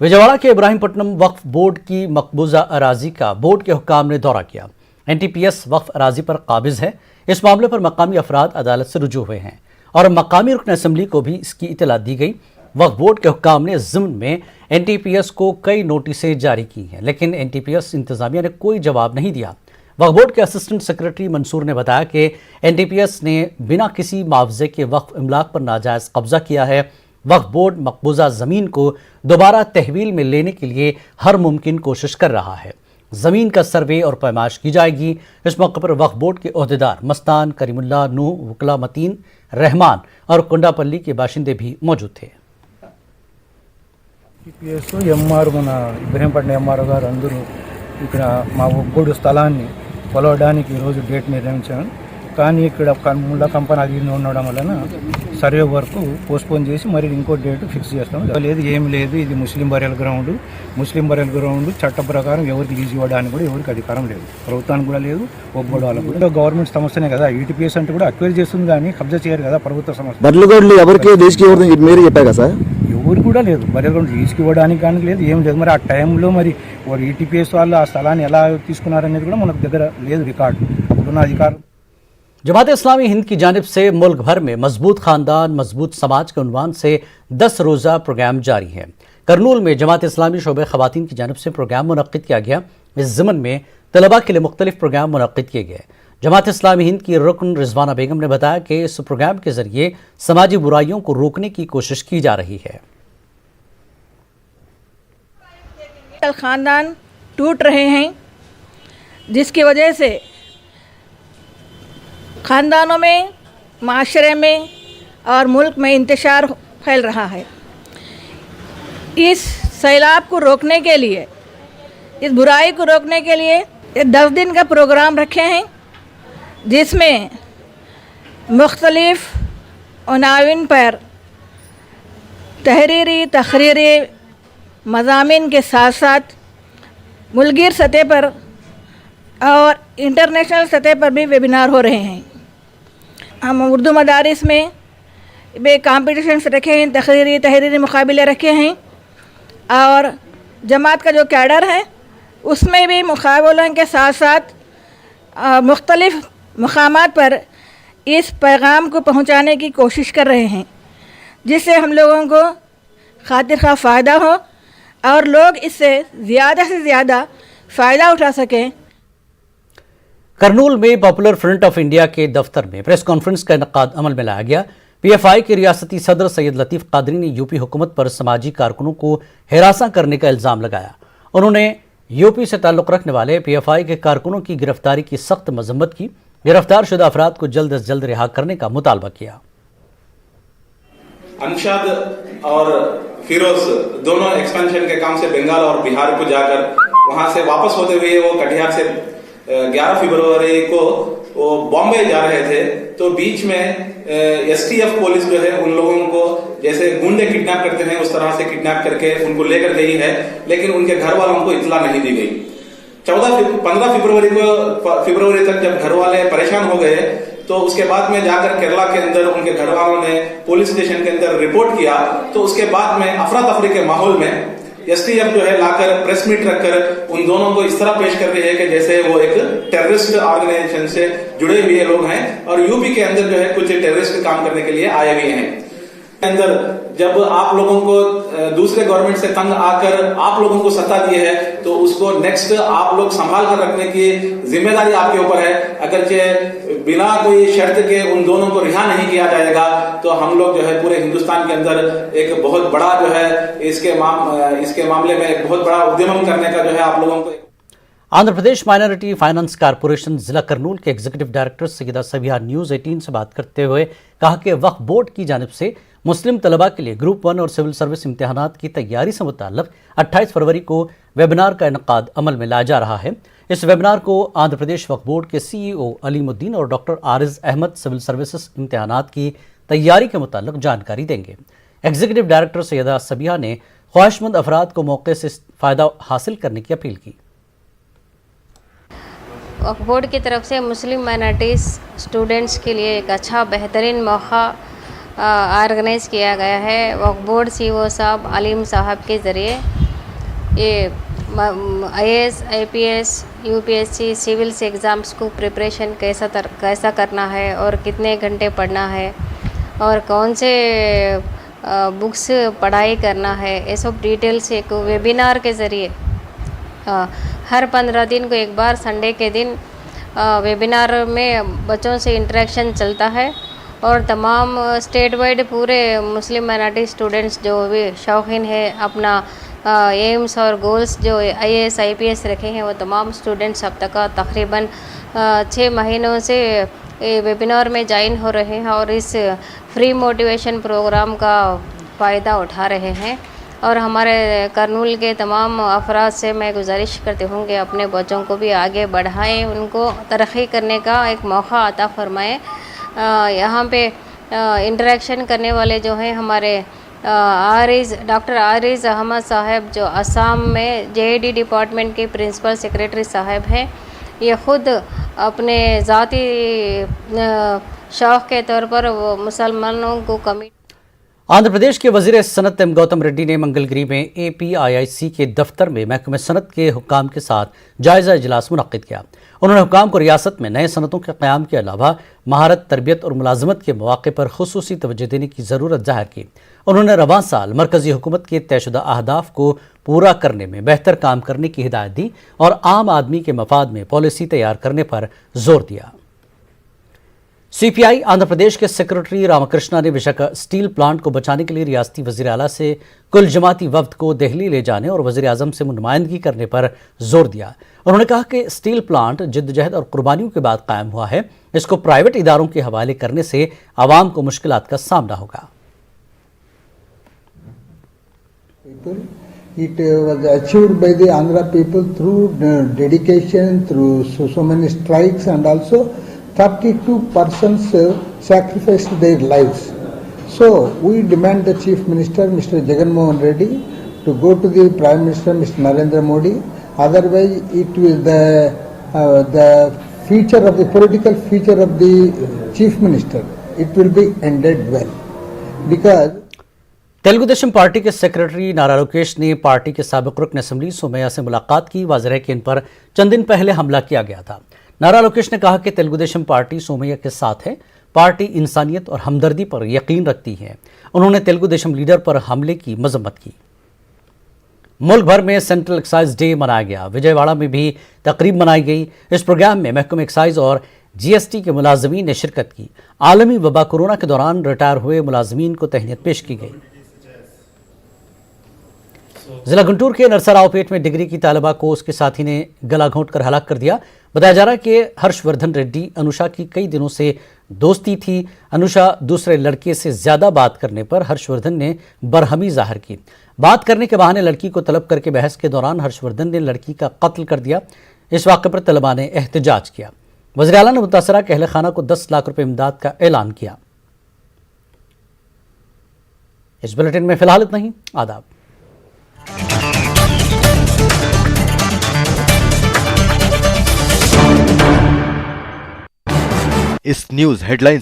विजयवाड़ा के इब्राहिमपट्टनम वक्फ बोर्ड की मकबूजा अराजी का बोर्ड के हुक्काम ने दौरा किया। एनटीपीएस वक्फ अराजी पर काबिज है। इस मामले पर मकामी अफराद अदालत से रुजू हुए हैं और मकामी रुकन असम्बली को भी इसकी इतला दी गई। वक्फ बोर्ड के हुक्काम ने ज़िम्न में एनटीपीएस को कई नोटिसें जारी की हैं, लेकिन एनटीपीएस इंतजामिया ने कोई जवाब नहीं दिया। वक्फ बोर्ड के असिस्टेंट सेक्रेटरी मंसूर ने बताया कि एनटीपीएस ने बिना किसी मुआवजे के वक्फ इमलाक पर नाजायज़ कब्जा किया है। वक्फ बोर्ड मकबूजा ज़मीन को दोबारा तहवील में लेने के लिए हर मुमकिन कोशिश कर रहा है। ज़मीन का सर्वे और पैमाइश की जाएगी। इस मौके पर वक्फ बोर्ड के ओहदेदार मस्तान, करीमुल्लाह, नूह, वकला मतीन, रहमान और कुंडापल्ली के बाशिंदे भी मौजूद थे। ఎంఆర్ మన ఇబ్రహీంపట్నం ఎంఆర్ గారు అందరూ ఇక్కడ మా ఒగ్గోడు స్థలాన్ని కొలవడానికి ఈరోజు డేట్ నిర్ణయించాను. కానీ ఇక్కడ ముళ్ళ కంపెనీ అది ఉండడం వలన సర్వే వరకు పోస్ట్పోన్ చేసి మరి ఇంకో డేట్ ఫిక్స్ చేస్తాం. లేదు ఏం లేదు, ఇది ముస్లిం బరియల్ గ్రౌండ్ చట్ట ప్రకారం ఎవరికి లీజ్ ఇవ్వడానికి కూడా ఎవరికి అధికారం లేదు, ప్రభుత్వానికి కూడా లేదు, ఒగ్గోడు వాళ్ళకు కూడా. గవర్నమెంట్ సమస్యనే కదా, ఈటీపీఎస్ అంటే కూడా అక్వైర్ చేస్తుంది కానీ కబ్జా చేయరు కదా ప్రభుత్వ సమస్య. బర్రెగొడ్లు ఎవరికి లీజ్కి ఇవ్వడం మీరు చెప్పారు సార్? ఎవరు కూడా లేదు, బరియల్ గ్రౌండ్ లీజ్కి ఇవ్వడానికి కానీ లేదు, ఏం లేదు. మరి ఆ టైంలో మరి వారు ఈటీపీఎస్ వాళ్ళు ఆ స్థలాన్ని ఎలా తీసుకున్నారనేది కూడా మనకు దగ్గర లేదు రికార్డు. అప్పుడున్న అధికారులు जमात इस्लामी हिंद की जानिब से मुल्क भर में मजबूत खानदान मजबूत समाज के उन्वान से 10 रोज़ा प्रोग्राम जारी है। करनूल में जमात इस्लामी शोबे ख़वातीन की जानिब से प्रोग्राम मुनक़्क़िद किया गया। इस ज़िमन में तलबा के लिए मुख्तलिफ प्रोग्राम मुनक़्क़िद किए गए। जमात इस्लामी हिंद की रुकन रिजवाना बेगम ने बताया कि इस प्रोग्राम के ज़रिए समाजी बुराइयों को रोकने की कोशिश की जा रही है। खानदान टूट रहे हैं, जिसकी वजह से ख़ानदानों में, माशरे में और मुल्क में इंतशार फैल रहा है। इस सैलाब को रोकने के लिए, इस बुराई को रोकने के लिए 10 दिन का प्रोग्राम रखे हैं, जिसमें मुख्तलिफ उनाविन पर तहरीरी तकरीरी मज़ामीन के साथ साथ मुल्कीर सतह पर और इंटरनेशनल सतह पर भी वेबिनार हो रहे हैं। हम उर्दू मदारिस में बे कॉम्पिटिशन्स रखे हैं, तहरीरी मुकाबले रखे हैं और जमात का जो कैडर है उसमें भी मुकाबलों के साथ साथ मुख्तलिफ मकामात पर इस पैगाम को पहुंचाने की कोशिश कर रहे हैं, जिससे हम लोगों को खातिर खा फ़ायदा हो और लोग इससे से ज़्यादा फ़ायदा उठा सकें। करनूल में पॉपुलर फ्रंट ऑफ इंडिया के दफ्तर में प्रेस कॉन्फ्रेंस का इनकाद अमल में लाया गया। पीएफआई के रियासती सदर सैयद लतीफ़ कादरी ने यूपी हुकूमत पर समाजी कारकुनों को हिरासा करने का इल्ज़ाम लगाया। उन्होंने यूपी से ताल्लुक़ रखने वाले पीएफआई के कारकुनों की गिरफ्तारी की सख्त मजम्मत की। गिरफ्तार शुदा अफराद को जल्द से जल्द रिहा करने का मुतालबा किया। अंशाद और फिरोज दोनों एक्सपेंशन के काम से बंगाल और बिहार को जाकर वहां से वापस होते हुए वो कटिहार से 11 फरवरी को वो बॉम्बे जा रहे थे। तो बीच में एसटीएफ पुलिस जो है उन लोगों को जैसे गुंडे किडनैप करते हैं उस तरह से किडनैप करके उनको लेकर गई है, लेकिन उनके घर वालों को इत्तला नहीं दी गई। 15 फरवरी तक जब घर वाले परेशान हो गए तो उसके बाद में जाकर केरला के अंदर उनके घर वालों ने पुलिस स्टेशन के अंदर रिपोर्ट किया। तो उसके बाद में अफरा तफरी के माहौल में एसटीएफ जो है लाकर प्रेस मीट रखकर उन दोनों को इस तरह पेश कर रही है कि जैसे वो एक टेररिस्ट ऑर्गेनाइजेशन से जुड़े हुए लोग हैं और यूपी के अंदर जो है कुछ टेररिस्ट काम करने के लिए आए हुए हैं। अंदर जब आप लोगों को दूसरे गवर्नमेंट से तंग आकर आप लोगों को सत्ता दी है तो उसको नेक्स्ट आप लोग संभाल कर रखने की जिम्मेदारी आपके ऊपर है। अगरचे बिना कोई शर्त के उन दोनों को रिहा नहीं किया जाएगा तो हम लोग जो है पूरे हिंदुस्तान के अंदर एक बहुत बड़ा जो है इसके मामले में एक बहुत बड़ा उद्यम करने का जो है आप लोगों को। Andhra Pradesh minority finance corporation जिला करनूल के executive director Syeda Sabiha news 18 से बात करते हुए कहा कि वक्फ बोर्ड की जानिब से मुस्लिम तलबा के लिए ग्रुप 1 और सिविल सर्विस इम्तिहानात की तैयारी से मुताल्लिक़ 28 फरवरी को वेबिनार का इनकाद अमल में लाया जा रहा है। इस वेबिनार को आंध्र प्रदेश वक्फ बोर्ड के CEO अलीमुद्दीन और doctor Ariz Ahmad civil services इम्तिहानात की तैयारी के मुताल्लिक़ जानकारी देंगे। एग्जीक्यूटिव डायरेक्टर सैयदा सबिहा ने ख्वाहिशमंद अफराद को मौके से फ़ायदा हासिल करने की अपील की। वक्फ बोर्ड की तरफ से मुस्लिम माइनॉरिटीज़ स्टूडेंट्स के लिए एक अच्छा बेहतरीन मौका ऑर्गेनाइज़ किया गया है। वक्फ बोर्ड CEO साहब अलीम साहब के ज़रिए ये IAS IPS UPSC civils exams को प्रिपरेशन कैसा करना है और कितने घंटे पढ़ना है और कौन से बुक्स पढ़ाई करना है, ये सब डिटेल्स एक वेबिनार के ज़रिए हर 15 दिन को एक बार संडे के दिन वेबिनार में बच्चों से इंटरेक्शन चलता है और तमाम स्टेट वाइड पूरे मुस्लिम माइनॉरिटी स्टूडेंट्स जो भी शौकीन है अपना एम्स और गोल्स जो IAS IPS रखे हैं वो तमाम स्टूडेंट्स अब तक तकरीबन 6 महीनों से वेबिनार में ज्वाइन हो रहे हैं और इस फ्री मोटिवेशन प्रोग्राम का फ़ायदा उठा रहे हैं। और हमारे करनूल के तमाम अफराद से मैं गुजारिश करती हूँ कि अपने बच्चों को भी आगे बढ़ाएं, उनको तरक्की करने का एक मौका अता फरमाएं। यहाँ पे इंटरेक्शन करने वाले जो हैं हमारे डॉक्टर आरिज़ अहमद साहब जो असम में JED डिपार्टमेंट के प्रिंसिपल सेक्रेटरी साहब हैं, ये ख़ुद अपने ज़ाती शौक़ के तौर पर वो मुसलमानों को कमिट। आंध्र प्रदेश के वजीर सनत एम गौतम रेड्डी ने मंगलगिरी में APIIC के दफ्तर में महकमे सनत के हुक्काम के साथ जायजा इजलास मुनक्किद किया। उन्होंने हुक्काम को रियासत में नए सनतों के क़याम के अलावा महारत, तरबियत और मुलाजमत के मौक़े पर खुसूसी तवज्जो देने की ज़रूरत ज़ाहिर की। उन्होंने रवां साल मरकज़ी हुकूमत के तयशुदा अहदाफ को पूरा करने में बेहतर काम करने की हिदायत दी और आम आदमी के मफाद में पॉलिसी तैयार करने पर जोर दिया। CPI आंध्र प्रदेश के सेक्रेटरी रामकृष्णा ने विशाखा स्टील प्लांट को बचाने के लिए रियासती वज़ीर आला से कुल जमाती वफ्द को दिल्ली ले जाने और वज़ीर आज़म से नुमाइंदगी करने पर जोर दिया। उन्होंने कहा कि स्टील प्लांट जिद्दजहद और कुर्बानियों के बाद कायम हुआ है, इसको प्राइवेट इदारों के हवाले करने से आवाम को मुश्किलात का सामना होगा। It was achieved by the Andhra people through dedication, through so many strikes, and also 32 persons sacrificed their lives. So we demand the Chief Minister, Mr. Jagan Mohan Reddy, to go to the Prime Minister, Mr. Narendra Modi. Otherwise, it will the future of the political future of the Chief Minister, it will be ended well, because Telugu Desam party के secretary नारा लोकेश ने party के साबिक रुकन assembly Somaiya से मुलाकात की। वाज़ेह है कि इन पर चंद दिन पहले हमला किया गया था। नारा लोकेश ने कहा कि तेलुगु देशम पार्टी सोमैया के साथ है। पार्टी इंसानियत और हमदर्दी पर यकीन रखती है। उन्होंने तेलुगु देशम लीडर पर हमले की मजम्मत की। मुल्क भर में सेंट्रल एक्साइज डे मनाया गया। विजयवाड़ा में भी तकरीब मनाई गई। इस प्रोग्राम में महकमा एक्साइज और GST के मुलाजमीन ने शिरकत की। आलमी वबा कोरोना के दौरान रिटायर हुए मुलाजमीन को तहनीत पेश की गई। जिला गुंटूर के नरसरावपेट में डिग्री की तालिबा को उसके साथी ने गला घोंटकर हलाक कर दिया। बताया जा रहा है कि हर्षवर्धन रेड्डी अनुषा की कई दिनों से दोस्ती थी। अनुषा दूसरे लड़के से ज्यादा बात करने पर हर्षवर्धन ने बरहमी जाहिर की। बात करने के बहाने लड़की को तलब करके बहस के दौरान हर्षवर्धन ने लड़की का कत्ल कर दिया। इस वाक़े पर तलबा ने एहतजाज किया। वज़ीर आला ने मुतासरा के अहले खाना को 10 लाख रुपए इमदाद का ऐलान किया। इस बुलेटिन में फिलहाल इतना ही। आदाब। इस न्यूज हेडलाइंस